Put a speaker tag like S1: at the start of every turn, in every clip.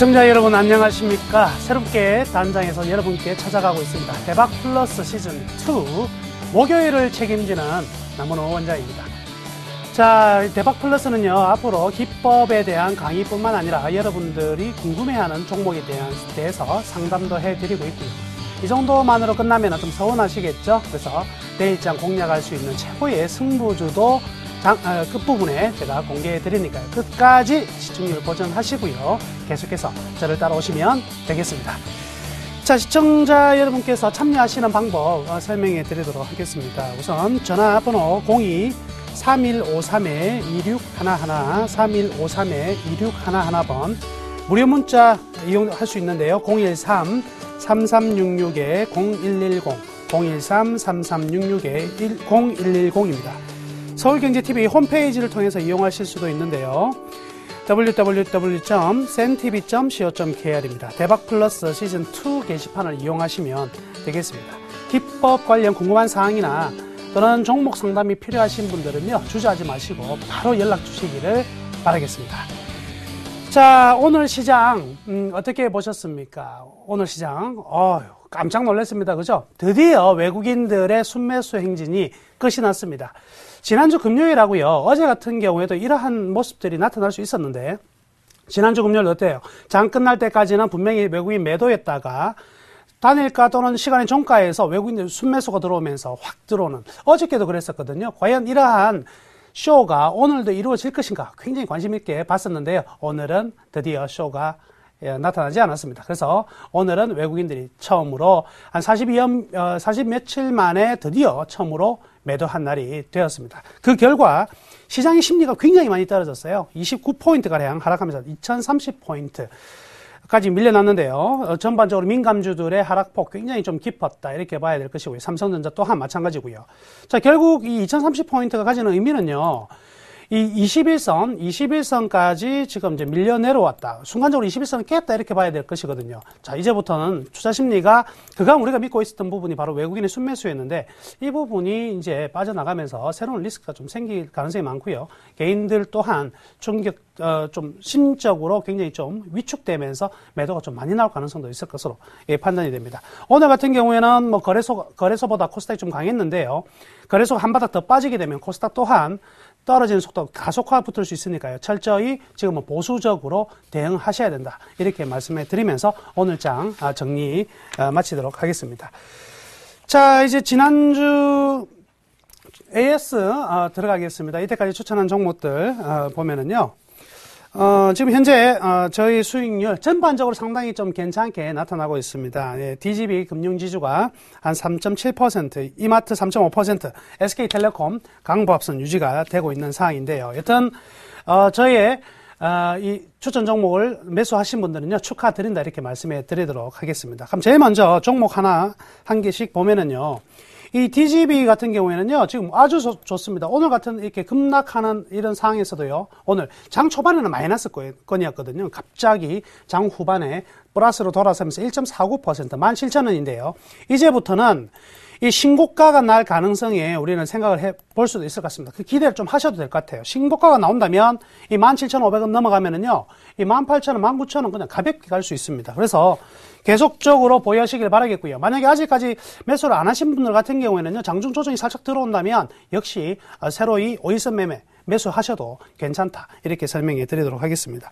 S1: 시청자 여러분 안녕하십니까. 새롭게 단장에서 여러분께 찾아가고 있습니다. 대박 플러스 시즌2 목요일을 책임지는 남은호 원장입니다. 자, 대박 플러스는요, 앞으로 기법에 대한 강의뿐만 아니라 여러분들이 궁금해하는 종목에 대해서 상담도 해드리고 있고요. 이 정도만으로 끝나면 좀 서운하시겠죠? 그래서 내일장 공략할 수 있는 최고의 승부주도 끝부분에 제가 공개해 드리니까요. 끝까지 시청률 보전하시고요. 계속해서 저를 따라오시면 되겠습니다. 자, 시청자 여러분께서 참여하시는 방법 설명해 드리도록 하겠습니다. 우선 전화번호 02-3153-2611, 3153-2611번 무료 문자 이용할 수 있는데요. 013-3366-0110, 013-3366-0110입니다. 서울경제TV 홈페이지를 통해서 이용하실 수도 있는데요. www.sentv.co.kr입니다. 대박플러스 시즌2 게시판을 이용하시면 되겠습니다. 기법 관련 궁금한 사항이나 또는 종목 상담이 필요하신 분들은요, 주저하지 마시고 바로 연락 주시기를 바라겠습니다. 자, 오늘 시장 어떻게 보셨습니까? 오늘 시장 깜짝 놀랐습니다. 그죠? 드디어 외국인들의 순매수 행진이 끝이 났습니다. 지난주 금요일하고요, 어제 같은 경우에도 이러한 모습들이 나타날 수 있었는데, 지난주 금요일 어때요? 장 끝날 때까지는 분명히 외국인 매도했다가 단일가 또는 시간의 종가에서 외국인들 순매수가 들어오면서 확 들어오는, 어저께도 그랬었거든요. 과연 이러한 쇼가 오늘도 이루어질 것인가 굉장히 관심 있게 봤었는데요. 오늘은 드디어 쇼가 나타나지 않았습니다. 그래서 오늘은 외국인들이 처음으로 한 40 며칠 만에 드디어 처음으로 매도한 날이 되었습니다. 그 결과 시장의 심리가 굉장히 많이 떨어졌어요. 29포인트가량 하락하면서 2030포인트까지 밀려났는데요. 전반적으로 민감주들의 하락폭 굉장히 좀 깊었다, 이렇게 봐야 될 것이고요. 삼성전자 또한 마찬가지고요. 자, 결국 이 2030포인트가 가지는 의미는요, 이 21선까지 지금 이제 밀려 내려왔다. 순간적으로 21선을 깼다, 이렇게 봐야 될 것이거든요. 자, 이제부터는 투자 심리가, 그간 우리가 믿고 있었던 부분이 바로 외국인의 순매수였는데, 이 부분이 이제 빠져나가면서 새로운 리스크가 좀 생길 가능성이 많고요. 개인들 또한 좀 심적으로 굉장히 좀 위축되면서 매도가 좀 많이 나올 가능성도 있을 것으로 판단이 됩니다. 오늘 같은 경우에는 뭐 거래소보다 코스닥이 좀 강했는데요. 거래소가 한 바닥 더 빠지게 되면 코스닥 또한 떨어지는 속도가 가속화 붙을 수 있으니까요. 철저히 지금은 보수적으로 대응하셔야 된다, 이렇게 말씀해 드리면서 오늘 장 정리 마치도록 하겠습니다. 자, 이제 지난주 AS 들어가겠습니다. 이때까지 추천한 종목들 보면은요, 지금 현재 저희 수익률 전반적으로 상당히 좀 괜찮게 나타나고 있습니다. 예, DGB 금융지주가 한 3.7%, 이마트 3.5%, SK텔레콤 강보합선 유지가 되고 있는 상황인데요. 여튼 저의 이 추천 종목을 매수하신 분들은요, 축하드린다, 이렇게 말씀해 드리도록 하겠습니다. 그럼 제일 먼저 종목 한 개씩 보면은요, 이 DGB 같은 경우에는요, 지금 아주 좋습니다. 오늘 같은 이렇게 급락하는 이런 상황에서도요, 오늘 장 초반에는 마이너스 건이었거든요. 갑자기 장 후반에 플러스로 돌아서면서 1.49%, 17,000원인데요. 이제부터는 이 신고가가 날 가능성에 우리는 생각을 해볼 수도 있을 것 같습니다. 그 기대를 좀 하셔도 될 것 같아요. 신고가가 나온다면 이 17,500원 넘어가면은요, 이 18,000원, 19,000원 그냥 가볍게 갈 수 있습니다. 그래서 계속적으로 보유하시길 바라겠고요. 만약에 아직까지 매수를 안 하신 분들 같은 경우에는요, 장중 조정이 살짝 들어온다면 역시 새로이 5일선 매매 매수하셔도 괜찮다, 이렇게 설명해 드리도록 하겠습니다.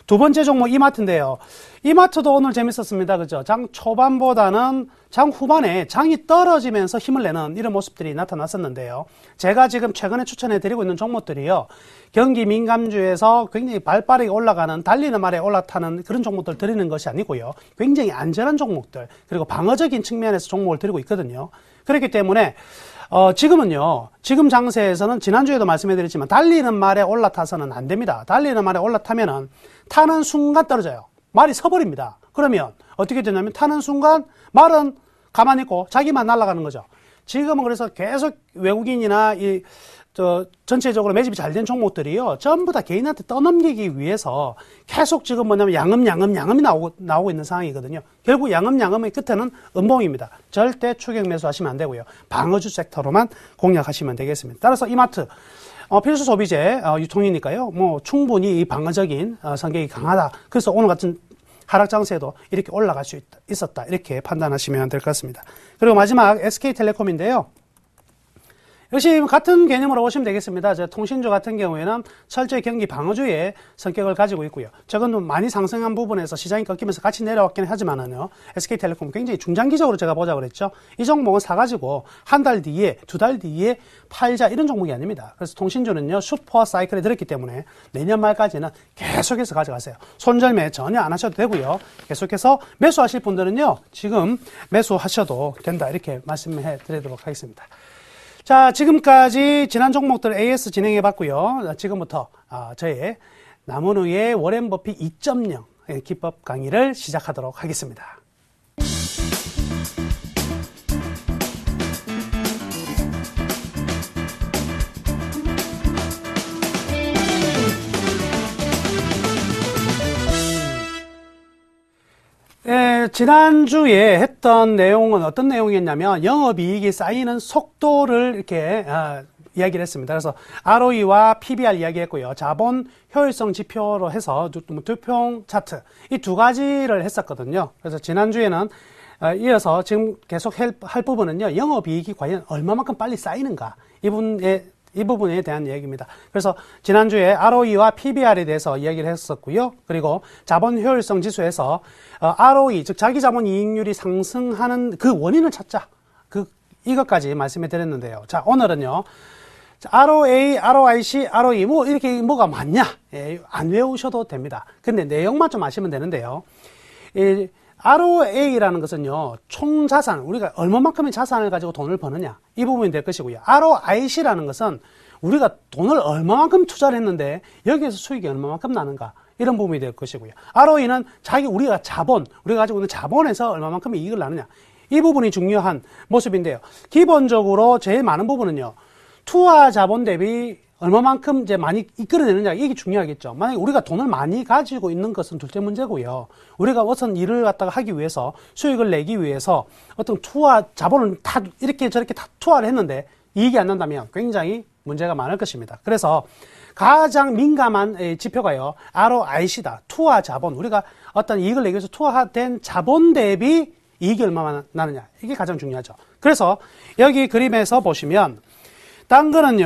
S1: 두 번째 종목 이마트인데요. 이마트도 오늘 재밌었습니다. 그죠? 장 초반보다는 장 후반에 장이 떨어지면서 힘을 내는 이런 모습들이 나타났었는데요. 제가 지금 최근에 추천해 드리고 있는 종목들이요, 경기 민감주에서 굉장히 발빠르게 올라가는, 달리는 말에 올라타는 그런 종목들 드리는 것이 아니고요, 굉장히 안전한 종목들, 그리고 방어적인 측면에서 종목을 드리고 있거든요. 그렇기 때문에 지금은요, 지금 장세에서는 지난주에도 말씀해드렸지만 달리는 말에 올라타서는 안 됩니다. 달리는 말에 올라타면은 타는 순간 떨어져요. 말이 서버립니다. 그러면 어떻게 되냐면 타는 순간 말은 가만히 있고 자기만 날아가는 거죠. 지금은 그래서 계속 외국인이나 전체적으로 매집이 잘 된 종목들이요, 전부 다 개인한테 떠넘기기 위해서 계속 지금 뭐냐면 양음이 나오고 있는 상황이거든요. 결국 양음의 끝에는 음봉입니다. 절대 추격 매수하시면 안 되고요. 방어주 섹터로만 공략하시면 되겠습니다. 따라서 이마트, 필수 소비재 유통이니까요, 뭐 충분히 이 방어적인 성격이 강하다. 그래서 오늘 같은 하락 장세도 이렇게 올라갈 수 있었다. 이렇게 판단하시면 될 것 같습니다. 그리고 마지막 SK텔레콤인데요. 역시 같은 개념으로 보시면 되겠습니다. 통신주 같은 경우에는 철저히 경기 방어주의 성격을 가지고 있고요. 최근 많이 상승한 부분에서 시장이 꺾이면서 같이 내려왔긴 하지만은요, SK텔레콤 굉장히 중장기적으로 제가 보자고 그랬죠. 이 종목은 사가지고 한 달 뒤에, 두 달 뒤에 팔자 이런 종목이 아닙니다. 그래서 통신주는요, 슈퍼 사이클에 들었기 때문에 내년 말까지는 계속해서 가져가세요. 손절매 전혀 안 하셔도 되고요. 계속해서 매수하실 분들은요, 지금 매수하셔도 된다. 이렇게 말씀해 드리도록 하겠습니다. 자, 지금까지 지난 종목들 AS 진행해 봤고요. 지금부터 저의 남은우의 워렌 버핏 2.0 기법 강의를 시작하도록 하겠습니다. 지난주에 했던 내용은 어떤 내용이었냐면 영업이익이 쌓이는 속도를 이렇게 이야기를 했습니다. 그래서 ROE와 PBR 이야기했고요. 자본 효율성 지표로 해서 두평 차트 이 두 가지를 했었거든요. 그래서 지난주에는 이어서 지금 계속 할 부분은요. 영업이익이 과연 얼마만큼 빨리 쌓이는가 이 부분에 대한 이야기입니다. 그래서 지난주에 ROE와 PBR에 대해서 이야기를 했었고요. 그리고 자본 효율성 지수에서 ROE, 즉 자기 자본 이익률이 상승하는 그 원인을 찾자. 이것까지 말씀해 드렸는데요. 자, 오늘은요. ROA, ROIC, ROE 이렇게 뭐가 많냐? 안 외우셔도 됩니다. 근데 내용만 좀 아시면 되는데요. ROA라는 것은요, 총 자산, 우리가 얼마만큼의 자산을 가지고 돈을 버느냐, 이 부분이 될 것이고요. ROIC라는 것은 우리가 돈을 얼마만큼 투자를 했는데 여기에서 수익이 얼마만큼 나는가, 이런 부분이 될 것이고요. ROE는 우리가 가지고 있는 자본에서 얼마만큼 이익을 나느냐, 이 부분이 중요한 모습인데요. 기본적으로 제일 많은 부분은요, 투하 자본 대비 얼마만큼 이제 많이 이끌어내느냐, 이게 중요하겠죠. 만약에 우리가 돈을 많이 가지고 있는 것은 둘째 문제고요. 우리가 어떤 일을 갖다가 하기 위해서, 수익을 내기 위해서 어떤 자본을 다 이렇게 저렇게 다 투하를 했는데 이익이 안 난다면 굉장히 문제가 많을 것입니다. 그래서 가장 민감한 지표가요, ROIC다. 투하 자본. 우리가 어떤 이익을 내기 위해서 투하된 자본 대비 이익이 얼마나 나느냐. 이게 가장 중요하죠. 그래서 여기 그림에서 보시면 딴 거는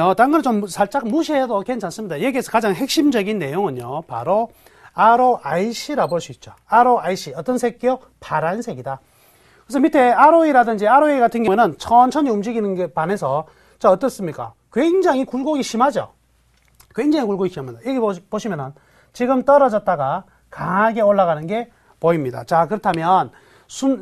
S1: 좀 살짝 무시해도 괜찮습니다. 여기에서 가장 핵심적인 내용은요, 바로 ROIC라 볼 수 있죠. ROIC. 어떤 색이요? 파란색이다. 그래서 밑에 ROE라든지 ROA 같은 경우는 천천히 움직이는 게 반해서, 자, 어떻습니까? 굉장히 굴곡이 심하죠? 굉장히 굴곡이 심합니다. 여기 보시면은 지금 떨어졌다가 강하게 올라가는 게 보입니다. 자, 그렇다면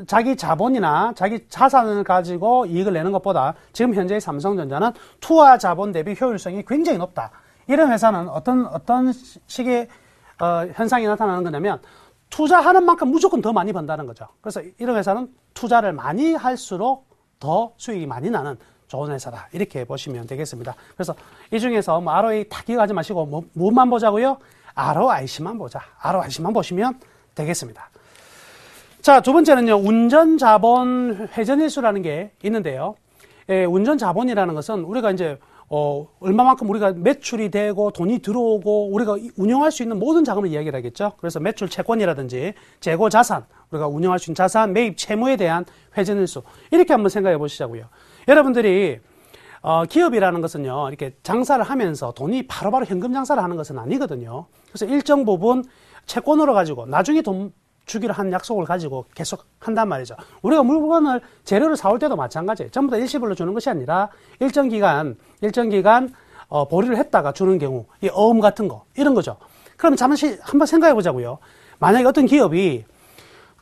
S1: 자기 자본이나 자기 자산을 가지고 이익을 내는 것보다 지금 현재의 삼성전자는 투하 자본 대비 효율성이 굉장히 높다. 이런 회사는 어떤 식의 현상이 나타나는 거냐면 투자하는 만큼 무조건 더 많이 번다는 거죠. 그래서 이런 회사는 투자를 많이 할수록 더 수익이 많이 나는 좋은 회사다. 이렇게 보시면 되겠습니다. 그래서 이 중에서 ROE 다 기억하지 마시고 뭐만 보자고요? ROIC만 보자. ROIC만 보시면 되겠습니다. 자, 두 번째는요, 운전자본 회전일수라는 게 있는데요. 운전자본이라는 것은 우리가 이제, 얼마만큼 우리가 매출이 되고 돈이 들어오고 우리가 운영할 수 있는 모든 자금을 이야기를 하겠죠. 그래서 매출 채권이라든지 재고 자산, 우리가 운영할 수 있는 자산, 매입 채무에 대한 회전일수. 이렇게 한번 생각해 보시자고요. 여러분들이, 기업이라는 것은요, 이렇게 장사를 하면서 돈이 바로바로 현금 장사를 하는 것은 아니거든요. 그래서 일정 부분 채권으로 가지고 나중에 돈 주기로 한 약속을 가지고 계속 한단 말이죠. 우리가 물건을 재료를 사올 때도 마찬가지예요. 전부 다 일시불로 주는 것이 아니라 일정 기간 보류를 했다가 주는 경우, 이 어음 같은 거 이런 거죠. 그럼 잠시 한번 생각해 보자고요. 만약에 어떤 기업이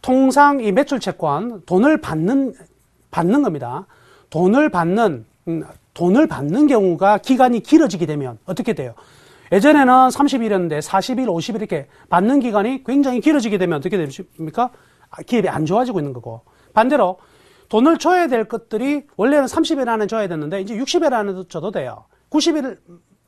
S1: 통상 이 매출 채권 돈을 받는 겁니다. 돈을 받는 경우가 기간이 길어지게 되면 어떻게 돼요? 예전에는 30일이었는데 40일, 50일 이렇게 받는 기간이 굉장히 길어지게 되면 어떻게 됩니까? 기업이 안 좋아지고 있는 거고. 반대로 돈을 줘야 될 것들이 원래는 30일 안에 줘야 됐는데 이제 60일 안에 줘도 돼요. 90일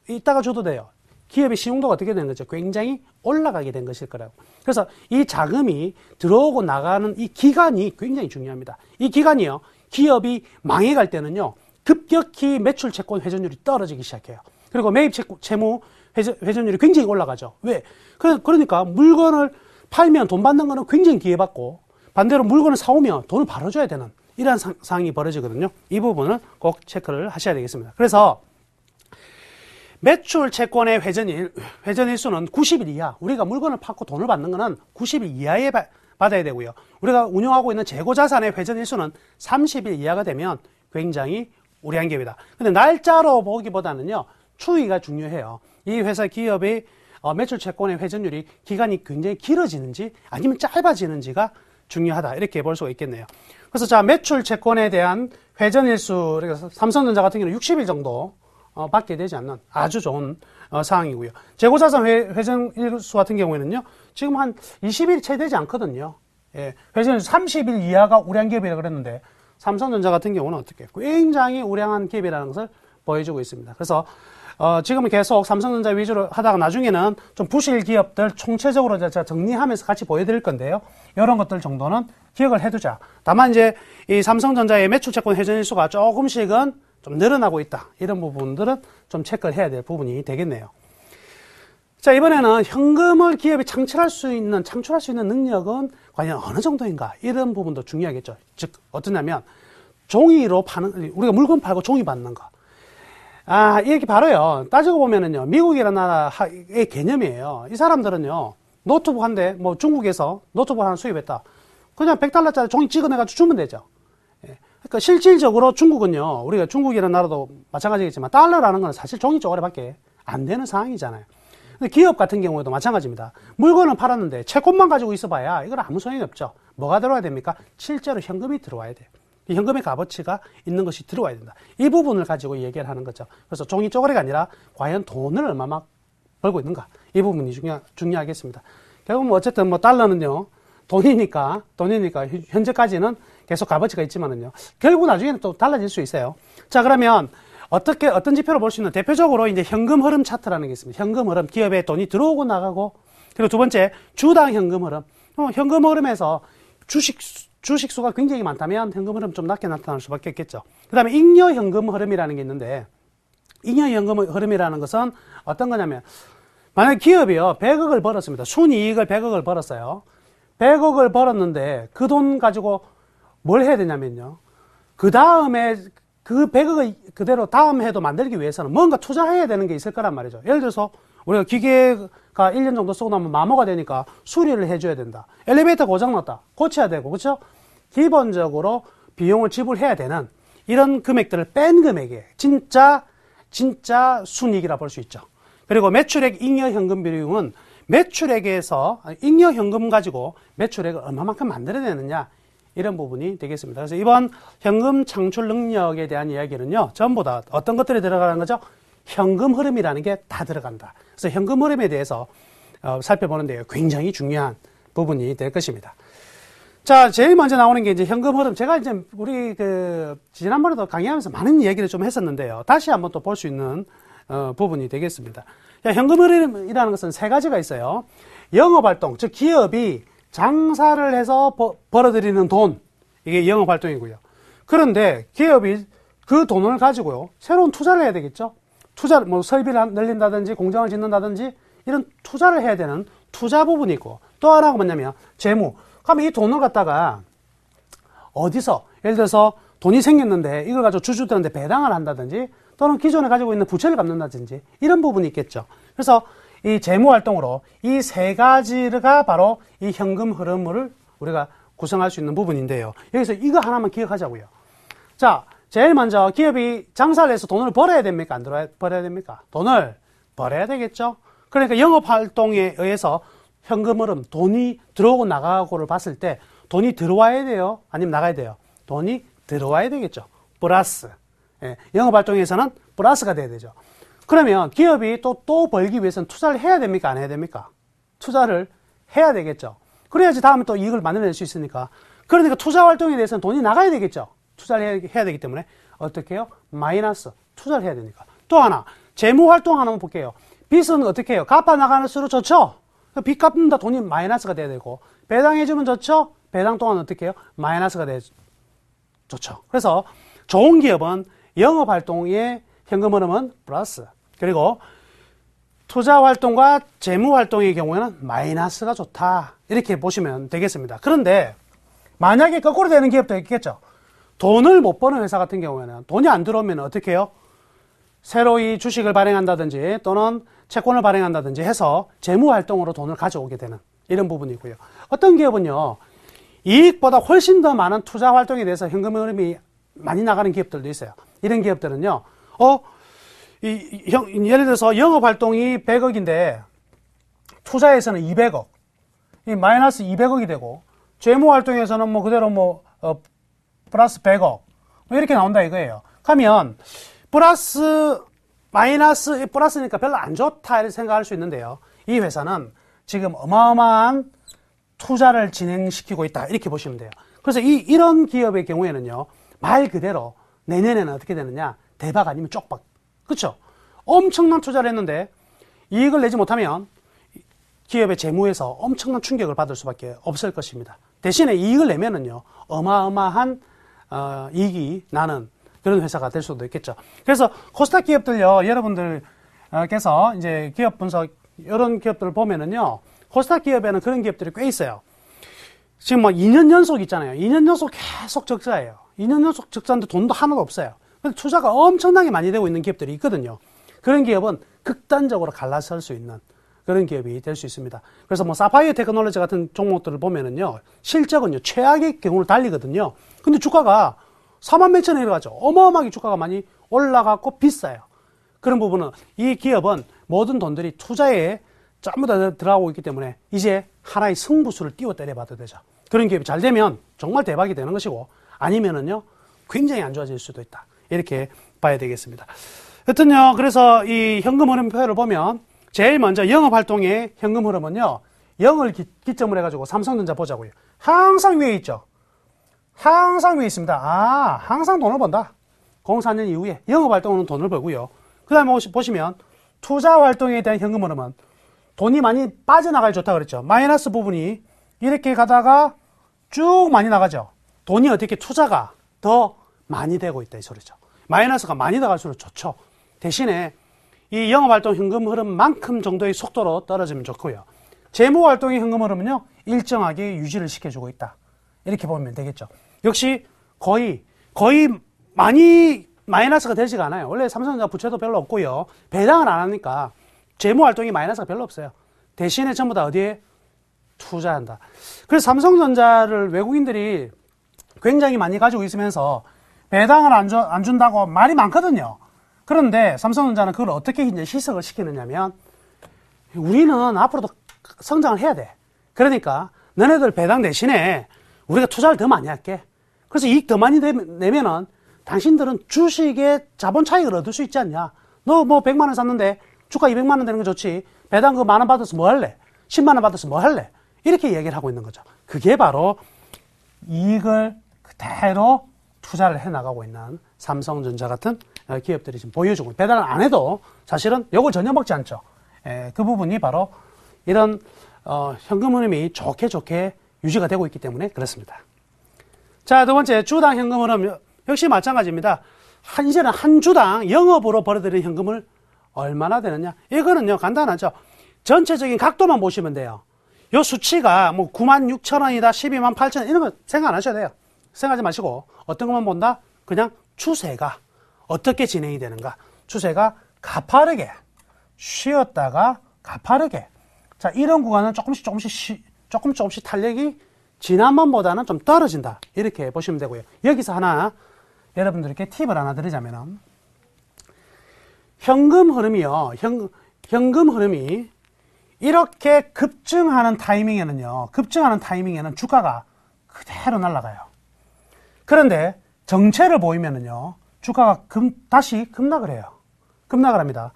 S1: 있다가 줘도 돼요. 기업의信用도가 어떻게 되는 거죠? 굉장히 올라가게 된 것일 거라고. 그래서 이 자금이 들어오고 나가는 이 기간이 굉장히 중요합니다. 이 기간이요, 기업이 망해갈 때는요, 급격히 매출 채권 회전율이 떨어지기 시작해요. 그리고 매입 채무 회전율이 굉장히 올라가죠. 왜? 그러니까 물건을 팔면 돈 받는 거는 굉장히 기회받고 반대로 물건을 사오면 돈을 바로 줘야 되는 이러한 상황이 벌어지거든요. 이 부분을 꼭 체크를 하셔야 되겠습니다. 그래서 매출 채권의 회전일수는 90일 이하, 우리가 물건을 팔고 돈을 받는 거는 90일 이하에 받아야 되고요. 우리가 운용하고 있는 재고자산의 회전일수는 30일 이하가 되면 굉장히 우량한 기업이다. 근데 날짜로 보기보다는요, 추이가 중요해요. 이 회사 기업의 매출 채권의 회전율이 기간이 굉장히 길어지는지 아니면 짧아지는지가 중요하다. 이렇게 볼 수가 있겠네요. 그래서 자, 매출 채권에 대한 회전일수, 그래서 삼성전자 같은 경우는 60일 정도 받게 되지 않는 아주 좋은 상황이고요. 재고자산 회전일수 같은 경우에는요, 지금 한 20일이 채 되지 않거든요. 예, 회전일수 30일 이하가 우량 기업이라고 그랬는데, 삼성전자 같은 경우는 어떻게? 굉장히 우량한 기업이라는 것을 보여주고 있습니다. 그래서 지금은 계속 삼성전자 위주로 하다가 나중에는 좀 부실 기업들 총체적으로 제가 정리하면서 같이 보여드릴 건데요. 이런 것들 정도는 기억을 해두자. 다만 이제 이 삼성전자의 매출 채권 회전일수가 조금씩은 좀 늘어나고 있다. 이런 부분들은 좀 체크를 해야 될 부분이 되겠네요. 자, 이번에는 현금을 기업이 창출할 수 있는 능력은 과연 어느 정도인가? 이런 부분도 중요하겠죠. 즉, 어떠냐면, 종이로 파는, 우리가 물건 팔고 종이 받는 거. 아, 이렇게 바로요. 따지고 보면은요, 미국이라는 나라의 개념이에요. 이 사람들은요, 노트북 한 대, 뭐 중국에서 노트북 하나 수입했다. 그냥 $100짜리 종이 찍어내가지고 주면 되죠. 예. 그러니까 실질적으로 중국은요, 우리가 중국이라는 나라도 마찬가지겠지만, 달러라는 건 사실 종이 쪼가리밖에 안 되는 상황이잖아요. 근데 기업 같은 경우에도 마찬가지입니다. 물건을 팔았는데 채권만 가지고 있어봐야 이건 아무 소용이 없죠. 뭐가 들어와야 됩니까? 실제로 현금이 들어와야 돼요. 현금의 값어치가 있는 것이 들어와야 된다. 이 부분을 가지고 얘기를 하는 거죠. 그래서 종이 쪼가리가 아니라 과연 돈을 얼마나 벌고 있는가. 이 부분이 중요하겠습니다. 결국 뭐 어쨌든 뭐 달러는요, 돈이니까 현재까지는 계속 값어치가 있지만은요, 결국 나중에는 또 달라질 수 있어요. 자, 그러면 어떤 지표로 볼 수 있는 대표적으로 이제 현금 흐름 차트라는 게 있습니다. 현금 흐름, 기업에 돈이 들어오고 나가고, 그리고 두 번째 주당 현금 흐름. 현금 흐름에서 주식 수가 굉장히 많다면 현금 흐름 좀 낮게 나타날 수밖에 없겠죠. 그 다음에 잉여 현금 흐름이라는 게 있는데, 잉여 현금 흐름이라는 것은 어떤 거냐면, 만약 기업이요, 100억을 벌었습니다. 순이익을 100억을 벌었어요. 100억을 벌었는데 그 돈 가지고 뭘 해야 되냐면요, 그 다음에 그 100억을 그대로 다음 해도 만들기 위해서는 뭔가 투자해야 되는 게 있을 거란 말이죠. 예를 들어서 우리가 기계가 1년 정도 쓰고 나면 마모가 되니까 수리를 해줘야 된다. 엘리베이터 고장났다. 고쳐야 되고, 그렇죠? 기본적으로 비용을 지불해야 되는 이런 금액들을 뺀 금액이 진짜 순이익이라 볼 수 있죠. 그리고 매출액 잉여 현금 비율은 매출액에서 잉여 현금 가지고 매출액을 얼마만큼 만들어야 되느냐, 이런 부분이 되겠습니다. 그래서 이번 현금 창출 능력에 대한 이야기는요, 전부 다 어떤 것들이 들어가는 거죠? 현금 흐름이라는 게 다 들어간다. 그래서 현금 흐름에 대해서 살펴보는데 굉장히 중요한 부분이 될 것입니다. 자, 제일 먼저 나오는 게 이제 현금 흐름. 제가 이제 우리 지난번에도 강의하면서 많은 얘기를 좀 했었는데요. 다시 한번 또 볼 수 있는 부분이 되겠습니다. 자, 현금 흐름이라는 것은 세 가지가 있어요. 영업활동, 즉 기업이 장사를 해서 벌어들이는 돈, 이게 영업활동이고요. 그런데 기업이 그 돈을 가지고요, 새로운 투자를 해야 되겠죠. 뭐 설비를 늘린다든지 공장을 짓는다든지 이런 투자를 해야 되는 투자 부분이 있고, 또 하나가 뭐냐면 재무. 그러면 이 돈을 갖다가 어디서, 예를 들어서 돈이 생겼는데 이걸 가지고 주주들한테 배당을 한다든지, 또는 기존에 가지고 있는 부채를 갚는다든지 이런 부분이 있겠죠. 그래서 이 재무 활동으로 이 세 가지가 바로 이 현금 흐름을 우리가 구성할 수 있는 부분인데요. 여기서 이거 하나만 기억하자고요. 자, 제일 먼저 기업이 장사를 해서 돈을 벌어야 됩니까? 안 벌어야 됩니까? 돈을 벌어야 되겠죠. 그러니까 영업 활동에 의해서 현금 흐름, 돈이 들어오고 나가고를 봤을 때 돈이 들어와야 돼요? 아니면 나가야 돼요? 돈이 들어와야 되겠죠. 플러스. 예, 영업 활동에서는 플러스가 돼야 되죠. 그러면 기업이 또 벌기 위해서는 투자를 해야 됩니까? 안 해야 됩니까? 투자를 해야 되겠죠. 그래야지 다음에 또 이익을 만들어낼 수 있으니까. 그러니까 투자 활동에 대해서는 돈이 나가야 되겠죠. 투자를 해야 되기 때문에 어떻게 해요? 마이너스. 투자를 해야 되니까. 또 하나, 재무 활동 하나 볼게요. 빚은 어떻게 해요? 갚아 나가는수록 좋죠? 빚 갚는다 돈이 마이너스가 돼야 되고, 배당해주면 좋죠? 배당 동안 어떻게 해요? 마이너스가 돼야 좋죠. 그래서 좋은 기업은 영업 활동의 현금 흐름은 플러스. 그리고 투자 활동과 재무 활동의 경우에는 마이너스가 좋다. 이렇게 보시면 되겠습니다. 그런데 만약에 거꾸로 되는 기업도 있겠죠. 돈을 못 버는 회사 같은 경우에는 돈이 안 들어오면 어떻게 해요? 새로 이 주식을 발행한다든지 또는 채권을 발행한다든지 해서 재무 활동으로 돈을 가져오게 되는 이런 부분이고요. 어떤 기업은요, 이익보다 훨씬 더 많은 투자 활동에 대해서 현금 흐름이 많이 나가는 기업들도 있어요. 이런 기업들은요, 예를 들어서 영업 활동이 100억인데 투자에서는 200억, 이 마이너스 200억이 되고 재무 활동에서는 뭐 그대로 플러스 100억 뭐 이렇게 나온다 이거예요. 그러면 플러스니까 별로 안 좋다 이렇게 생각할 수 있는데요. 이 회사는 지금 어마어마한 투자를 진행시키고 있다 이렇게 보시면 돼요. 그래서 이런 기업의 경우에는요, 말 그대로 내년에는 어떻게 되느냐, 대박 아니면 쪽박. 그렇죠? 엄청난 투자를 했는데 이익을 내지 못하면 기업의 재무에서 엄청난 충격을 받을 수밖에 없을 것입니다. 대신에 이익을 내면은요, 어마어마한 이익이 나는 그런 회사가 될 수도 있겠죠. 그래서 코스닥 기업들요, 여러분들께서 이제 기업 분석 이런 기업들을 보면은요, 코스닥 기업에는 그런 기업들이 꽤 있어요. 지금 2년 연속 있잖아요. 2년 연속 계속 적자예요. 2년 연속 적자인데 돈도 하나도 없어요. 근데 투자가 엄청나게 많이 되고 있는 기업들이 있거든요. 그런 기업은 극단적으로 갈라설 수 있는 그런 기업이 될 수 있습니다. 그래서 사파이어 테크놀로지 같은 종목들을 보면은요, 실적은요, 최악의 경우를 달리거든요. 근데 주가가 4만 몇천에 내려가죠. 어마어마하게 주가가 많이 올라갔고 비싸요. 그런 부분은 이 기업은 모든 돈들이 투자에 전부 다 들어가고 있기 때문에 이제 하나의 승부수를 띄워 때려봐도 되죠. 그런 기업이 잘 되면 정말 대박이 되는 것이고, 아니면은요, 굉장히 안 좋아질 수도 있다. 이렇게 봐야 되겠습니다. 여튼요, 그래서 이 현금 흐름 표를 보면 제일 먼저 영업 활동의 현금 흐름은요, 0을 기점으로 해가지고 삼성전자 보자고요. 항상 위에 있죠. 항상 위에 있습니다. 항상 돈을 번다. 04년 이후에 영업 활동은 돈을 벌고요. 그 다음에 보시면 투자 활동에 대한 현금 흐름은 돈이 많이 빠져나가야 좋다 그랬죠. 마이너스 부분이 이렇게 가다가 쭉 많이 나가죠. 돈이 어떻게 투자가 더 많이 되고 있다 이 소리죠. 마이너스가 많이 나갈수록 좋죠. 대신에 이 영업활동 현금 흐름만큼 정도의 속도로 떨어지면 좋고요. 재무활동의 현금 흐름은요, 일정하게 유지를 시켜주고 있다. 이렇게 보면 되겠죠. 역시 거의 많이 마이너스가 되지가 않아요. 원래 삼성전자 부채도 별로 없고요. 배당을 안 하니까 재무활동이 마이너스가 별로 없어요. 대신에 전부 다 어디에 투자한다. 그래서 삼성전자를 외국인들이 굉장히 많이 가지고 있으면서 배당을 안 준다고 말이 많거든요. 그런데 삼성전자는 그걸 어떻게 이제 희석을 시키느냐면, 우리는 앞으로도 성장을 해야 돼. 그러니까 너네들 배당 대신에 우리가 투자를 더 많이 할게. 그래서 이익 더 많이 내면은 당신들은 주식의 자본 차익을 얻을 수 있지 않냐. 너 100만 원 샀는데 주가 200만 원 되는 거 좋지. 배당 그 만 원 받아서 뭐 할래? 10만 원 받아서 뭐 할래? 이렇게 얘기를 하고 있는 거죠. 그게 바로 이익을 그대로 투자를 해나가고 있는 삼성전자 같은 기업들이 지금 보여주고, 배당을 안 해도 사실은 요걸 전혀 먹지 않죠. 그 부분이 바로 이런 현금 흐름이 좋게 유지가 되고 있기 때문에 그렇습니다. 자, 두 번째, 주당 현금 흐름 역시 마찬가지입니다. 이제는 한 주당 영업으로 벌어들이는 현금을 얼마나 되느냐? 이거는요, 간단하죠. 전체적인 각도만 보시면 돼요. 요 수치가 96,000원이다, 128,000원 이런 거 생각 안 하셔야 돼요. 생각하지 마시고 어떤 것만 본다? 그냥 추세가 어떻게 진행이 되는가? 추세가 가파르게 쉬었다가 가파르게, 자, 이런 구간은 조금씩 탄력이 지난번보다는 좀 떨어진다. 이렇게 보시면 되고요. 여기서 하나 여러분들께 팁을 하나 드리자면은, 현금 흐름이요. 현금 흐름이 이렇게 급증하는 타이밍에는 주가가 그대로 날아가요. 그런데 정체를 보이면은요, 주가가 다시 급락을 해요. 급락을 합니다.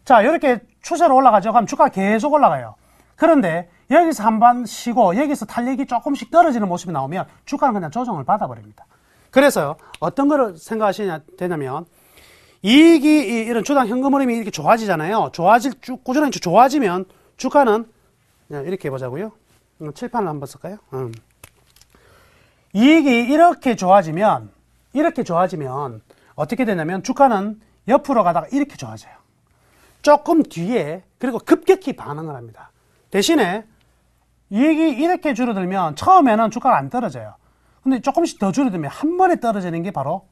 S1: 자, 이렇게 추세로 올라가죠. 그럼 주가가 계속 올라가요. 그런데 여기서 한 번 쉬고 여기서 탄력이 조금씩 떨어지는 모습이 나오면 주가는 그냥 조정을 받아버립니다. 그래서 어떤 거를 생각하시냐 되냐면, 이익이 이런 주당 현금 흐름이 이렇게 좋아지잖아요. 꾸준히 좋아지면 주가는 그냥 이렇게 해보자고요. 칠판을 한번 쓸까요? 이익이 이렇게 좋아지면 어떻게 되냐면 주가는 옆으로 가다가 이렇게 좋아져요. 조금 뒤에 그리고 급격히 반응을 합니다. 대신에 이익이 이렇게 줄어들면 처음에는 주가가 안 떨어져요. 근데 조금씩 더 줄어들면 한 번에 떨어지는 게 바로